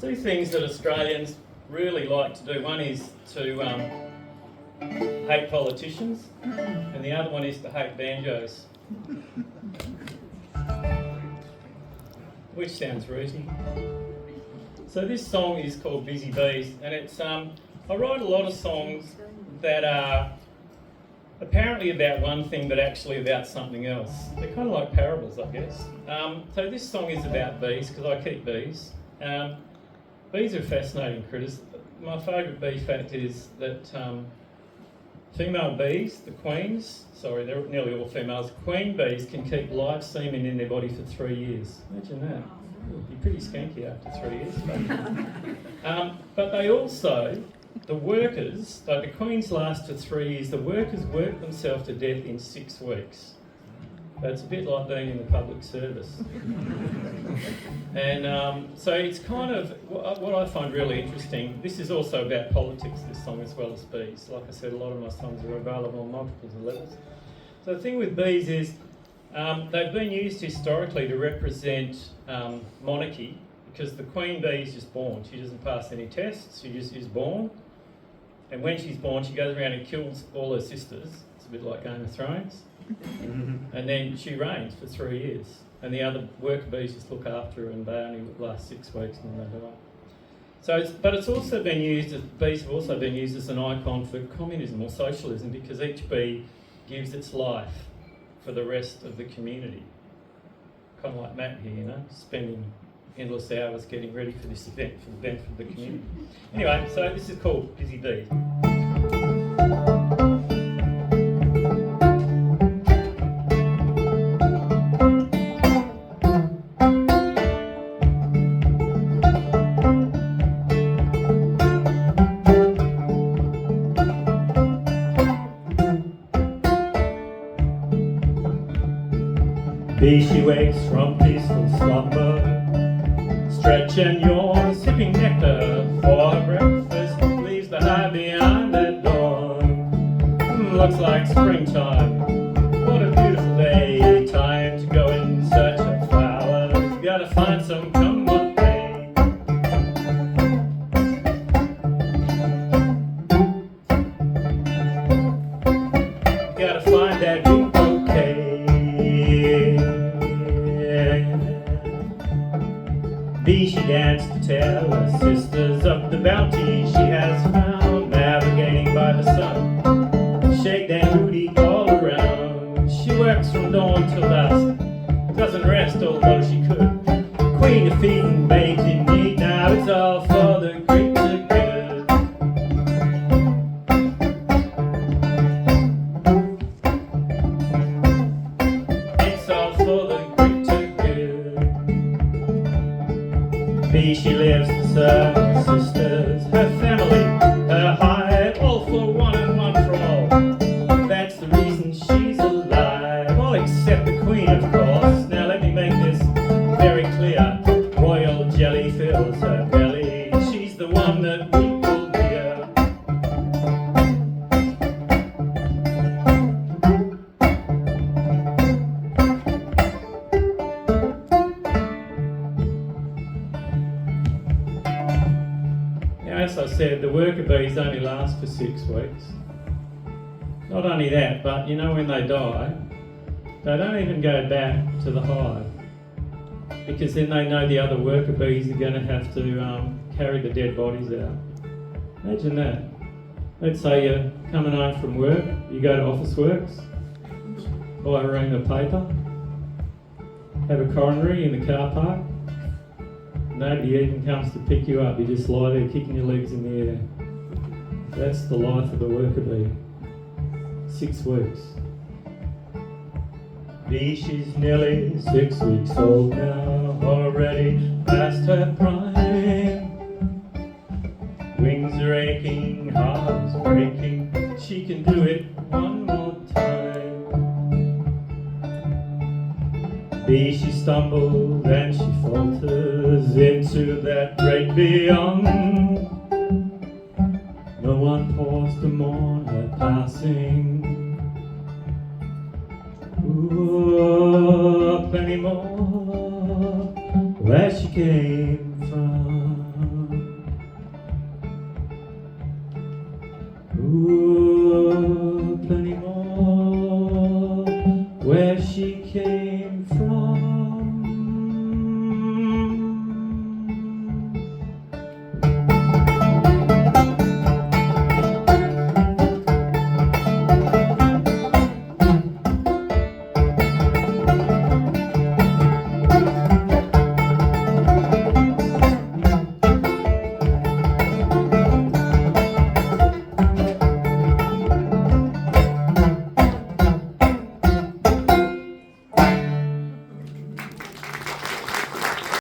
Two things that Australians really like to do. One is to hate politicians, and the other one is to hate banjos. Which sounds rooty. So this song is called Busy Bees, and it's I write a lot of songs that are apparently about one thing but actually about something else. They're kind of like parables, I guess. So this song is about bees because I keep bees. Bees are fascinating critters. My favourite bee fact is that female bees, the queens, they're nearly all females, queen bees can keep live semen in their body for 3 years. Imagine that. It'd be pretty skanky after 3 years. But they also, the workers, though the queens last for 3 years, the workers work themselves to death in 6 weeks. So it's a bit like being in the public service. And so it's kind of, what I find really interesting, this is also about politics, this song, as well as bees. Like I said, a lot of my songs are available on multiples of levels. So the thing with bees is, they've been used historically to represent monarchy, because the queen bee is just born. She doesn't pass any tests, she just is born. And when she's born, she goes around and kills all her sisters. It's a bit like Game of Thrones. And then she reigns for 3 years. And the other worker bees just look after her, and they only last 6 weeks and then they die. So, but it's also been used, bees have also been used as an icon for communism or socialism, because each bee gives its life for the rest of the community. Kind of like Matt here, spending endless hours getting ready for this event, for the benefit of the community. Anyway, so this is called Busy Bees. Bee, she wakes from peaceful slumber, stretch and yawn, sipping nectar for her breakfast, leaves the hive behind at dawn. Looks like springtime, what a beautiful day, time to go in search of flowers, gotta find some come what may. Gotta find that big bouquet. Bee, she danced to tell her sisters of the bounty she has found, navigating by the sun, shake that booty all around. She works from dawn till dusk, doesn't rest although she could. Queen of feeding babes in need, now it's all for the greater good. It's all for the greater good. Bee, she lives to serve her sisters, her family, her hive, all for one and one for all. That's the reason she's alive, all except the queen, of course. Now let me make this very clear. Royal jelly fills her belly, she's the one that we will hear. As I said, the worker bees only last for 6 weeks. Not only that, but when they die, they don't even go back to the hive, because then they know the other worker bees are going to have to carry the dead bodies out. Imagine that. Let's say you're coming home from work, you go to Officeworks, buy a ream of paper, have a coronary in the car park. Nobody even comes to pick you up, you just lie there kicking your legs in the air. That's the life of a worker bee. 6 weeks. Bee, she's nearly 6 weeks old now, already past her prime. Wings are aching, heart is breaking, she can do it one more time. Bee, she stumbles and she falters into that great beyond. No one paused to mourn her passing. Ooh, plenty more where she came from. came from